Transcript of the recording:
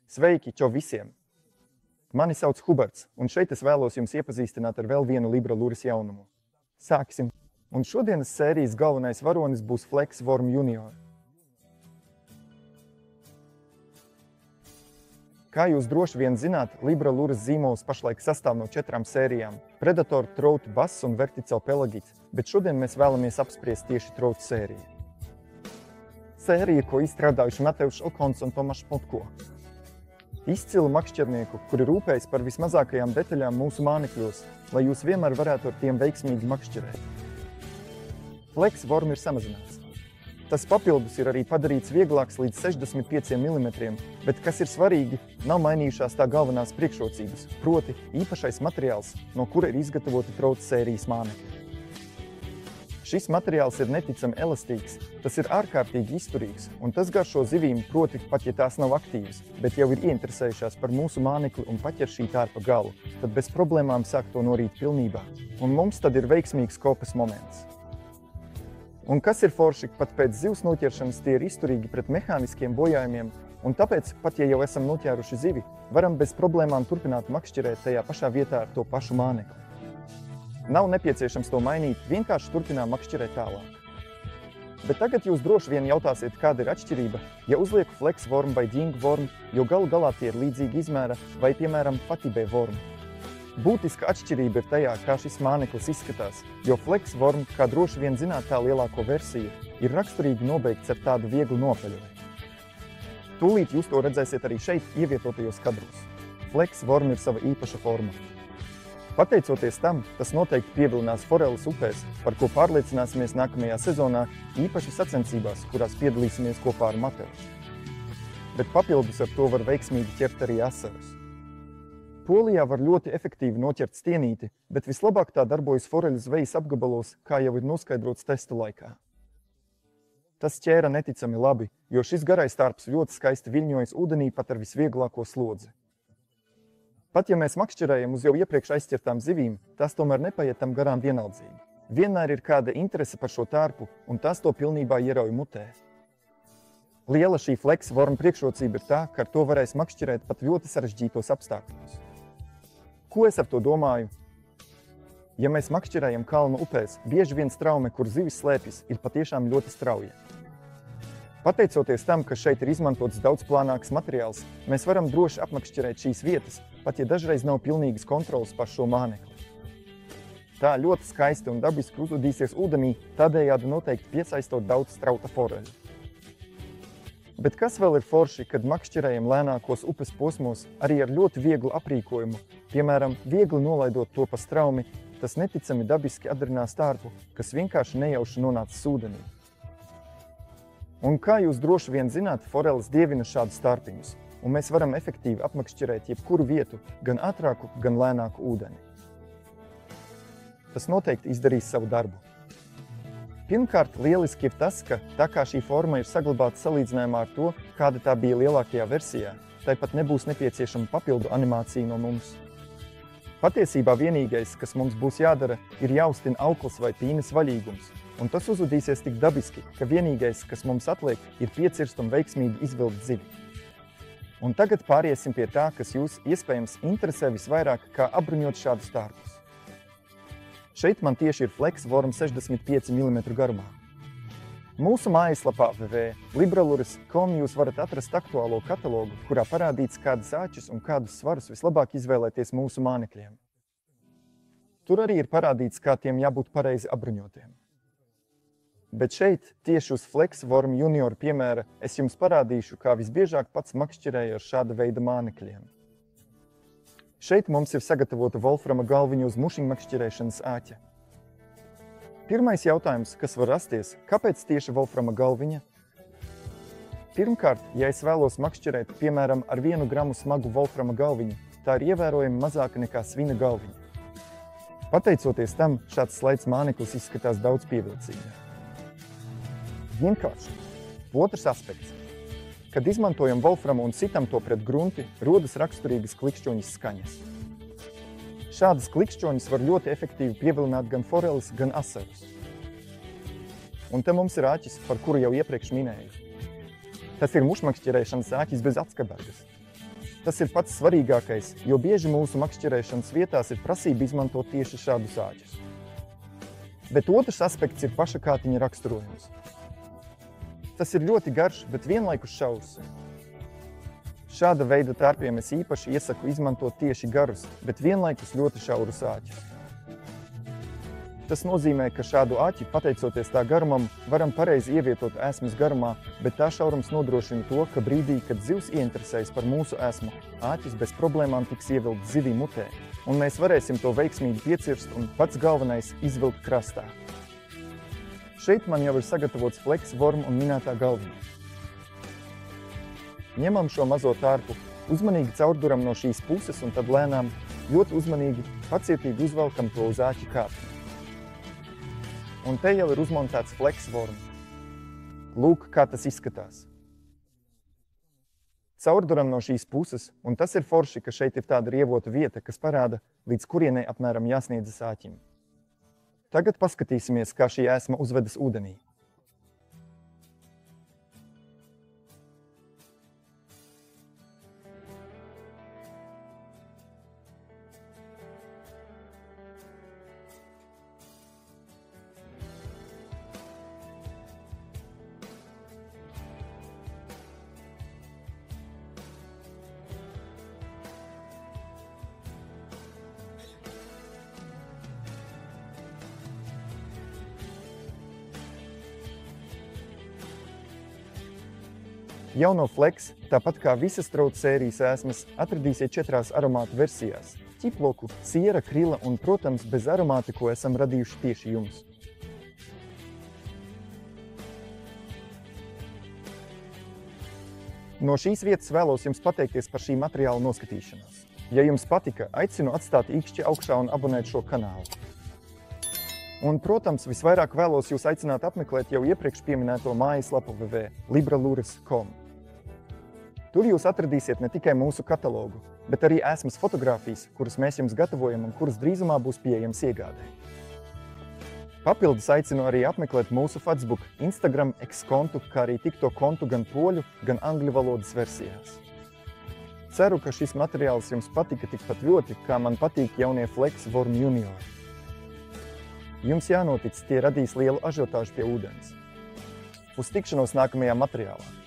Sveiki, čau visiem! Mani sauc Huberts, un šeit es vēlos jums iepazīstināt ar vēl vienu Libra Luris jaunumu. Sāksim! Un šodienas sērijas galvenais varonis būs Flex Worm Junior. Kā jūs droši vien zināt, Libra Luris zīmols pašlaik sastāv no 4 sērijām – Predator, Trout, Bass un Vertical Pelagic, bet šodien mēs vēlamies apspriest tieši Trout sēriju. Sērija, ko izstrādājuši Matevs Okons un Tomašs Potko. Izcilu makšķernieku, kuri rūpējas par vismazākajām detaļām mūsu mānekļos, lai jūs vienmēr varētu ar tiem veiksmīgi makšķerēt. Flex Worm ir samazināts. Tas papildus ir arī padarīts vieglāks līdz 65 mm, bet, kas ir svarīgi, nav mainījušās tā galvenās priekšrocības, proti īpašais materiāls, no kura ir izgatavoti Trout sērijas mānekļi. Šis materiāls ir neticami elastīgs, tas ir ārkārtīgi izturīgs, un tas garšo zivīm, proti pat ja tās nav aktīvas, bet jau ir ieinteresējušās par mūsu mānekli un paķer šī tārpa galu, tad bez problēmām sāk to norīt pilnībā. Un mums tad ir veiksmīgs kopas moments. Un kas ir forši, pat pēc zivs noķeršanas tie ir izturīgi pret mehāniskiem bojājumiem, un tāpēc, pat ja jau esam noķēruši zivi, varam bez problēmām turpināt makšķerēt tajā pašā vietā ar to pašu mānekli. Nav nepieciešams to mainīt, vienkārši turpinām makšķerēt tālāk. Bet tagad jūs droši vien jautāsiet, kāda ir atšķirība, ja uzlieku Flex Worm vai Ding Worm, jo galu galā tie ir līdzīgi izmēra, vai, piemēram, Fatibē Worm. Būtiska atšķirība ir tajā, kā šis māneklis izskatās, jo Flex Worm, kā droši vien zināt tā lielāko versiju, ir raksturīgi nobeigts ar tādu vieglu nopeļoju. Tūlīt jūs to redzēsiet arī šeit, ievietotajos kadros. Flex Worm ir sava īpaša forma. Pateicoties tam, tas noteikti pievilinās foreles upēs, par ko pārliecināsimies nākamajā sezonā, īpaši sacensībās, kurās piedalīsimies kopā ar Matevu. Bet papildus ar to var veiksmīgi ķert arī asarus. Polijā var ļoti efektīvi noķert stienīti, bet vislabāk tā darbojas foreļu zvejas apgabalos, kā jau ir noskaidrots testa laikā. Tas ķēra neticami labi, jo šis garais tārps ļoti skaisti viļņojas ūdenī pat ar visvieglāko slodzi. Pat ja mēs makšķerējam uz jau iepriekš aizķertām zivīm, tās tomēr nepaiet tam garām vienaldzīgi. Vienmēr ir kāda interese par šo tārpu, un tās to pilnībā ierauj mutē. Liela šī Flex Worm priekšrocība ir tā, ka ar to varēs makšķerēt pat ļoti sarežģītos apstākļos. Ko es ar to domāju? Ja mēs makšķerējam kalnu upēs, bieži vien straume, kur zivis slēpjas, ir patiešām ļoti strauja. Pateicoties tam, ka šeit ir izmantots daudz plānāks materiāls, mēs varam droši apmakšķerēt šīs vietas, pat ja dažreiz nav pilnīgas kontrolas par šo mānekli. Tā ļoti skaisti un dabiski uzvedīsies ūdenī, tādējādi noteikti piesaistot daudz strauta foreļu. Bet kas vēl ir forši, kad makšķerējam lēnākos upes posmos arī ar ļoti vieglu aprīkojumu, piemēram, viegli nolaidot to pa straumi, tas neticami dabiski atdarinās tārpu, kas vienkārši nejauši nonācis ūdenī. Un kā jūs droši vien zināt, foreles dievina šādus tārpiņus, un mēs varam efektīvi apmakšķerēt jebkuru vietu, gan ātrāku, gan lēnāku ūdeni. Tas noteikti izdarīs savu darbu. Pirmkārt, lieliski ir tas, ka tā kā šī forma ir saglabāta salīdzinājumā ar to, kāda tā bija lielākajā versijā, tāpat nebūs nepieciešama papildu animācija no mums. Patiesībā vienīgais, kas mums būs jādara, ir jāuztina aukls vai pīnes vaļīgums, un tas uzvedīsies tik dabiski, ka vienīgais, kas mums atliek, ir piecirst un veiksmīgi izvilkt zivi. Un tagad pāriesim pie tā, kas jūs iespējams interesē visvairāk, kā apbruņot šādus tārpus. Šeit man tieši ir Flex Worm 65 mm garumā. Mūsu mājaslapā www.libraluris.com jūs varat atrast aktuālo katalogu, kurā parādīts, kādas āķus un kādus svarus vislabāk izvēlēties mūsu mānekļiem. Tur arī ir parādīts, kā tiem jābūt pareizi apbruņotiem. Bet šeit, tieši uz Flex Worm Junior piemēra, es jums parādīšu, kā visbiežāk pats makšķerēju ar šāda veida mānekļiem. Šeit mums ir sagatavota Wolframa galviņa uz mušiņmakšķerēšanas āķa. Pirmais jautājums, kas var rasties, kāpēc tieši Wolframa galviņa? Pirmkārt, ja es vēlos makšķerēt, piemēram, ar 1 gramu smagu Wolframa galviņu, tā ir ievērojami mazāka nekā svina galviņa. Pateicoties tam, šāds slaids māneklis izskatās daudz pievilcīgāk. Vienkārši. Otrs aspekts. Kad izmantojam Wolframu un sitam to pret grunti, rodas raksturīgas klikšķoņas skaņas. Šādas klikšķoņas var ļoti efektīvi pievilināt gan foreles, gan asarus. Un te mums ir āķis, par kuru jau iepriekš minēju. Tas ir mušmakšķerēšanas āķis bez atskabergas. Tas ir pats svarīgākais, jo bieži mūsu makšķerēšanas vietās ir prasība izmantot tieši šādus āķus. Bet otrs aspekts ir paša kātiņa raksturojums. Tas ir ļoti garš, bet vienlaikus šaurs. Šāda veida tārpiem es īpaši iesaku izmantot tieši garus, bet vienlaikus ļoti šaurus āķus. Tas nozīmē, ka šādu āķi, pateicoties tā garumam, varam pareizi ievietot ēsmas garumā, bet tā šaurums nodrošina to, ka brīdī, kad zivs ieinteresējas par mūsu ēsmu, āķis bez problēmām tiks ievilkt zivī mutē, un mēs varēsim to veiksmīgi piecirst un pats galvenais izvilkt krastā. Šeit man jau ir sagatavots Flex Worm un minētā galviņa. Ņemam šo mazo tārpu, uzmanīgi caurduram no šīs puses un tad lēnām, ļoti uzmanīgi, pacietīgi uzvelkam to uz āķa kāpņa. Un te jau ir uzmontēts Flex Worm. Lūk, kā tas izskatās. Caurduram no šīs puses, un tas ir forši, ka šeit ir tāda rievota vieta, kas parāda, līdz kurienei apmēram jāsniedzas āķim. Tagad paskatīsimies, kā šī ēsma uzvedas ūdenī. Jauno Flex, tāpat kā visas trautu sērijas ēsmas, atradīsiet 4 aromātu versijās – ķiploku, siera, krila un, protams, bez aromāti, ko esam radījuši tieši jums. No šīs vietas vēlos jums pateikties par šī materiāla noskatīšanos. Ja jums patika, aicinu atstāt īkšķi augšā un abonēt šo kanālu. Un, protams, visvairāk vēlos jūs aicināt apmeklēt jau iepriekš pieminēto mājaslapu www.libralures.com. Tur jūs atradīsiet ne tikai mūsu katalogu, bet arī ēsmas fotogrāfijas, kuras mēs jums gatavojam un kuras drīzumā būs pieejams iegādē. Papildus aicinu arī apmeklēt mūsu Facebook, Instagram, X kontu, kā arī TikTok kontu gan poļu, gan angļu valodas versijās. Ceru, ka šis materiāls jums patika tikpat ļoti, kā man patīk jaunie Flex Worm Junior. Jums jānotic, tie radīs lielu ažiotāžu pie ūdens. Uz tikšanos nākamajā materiālā!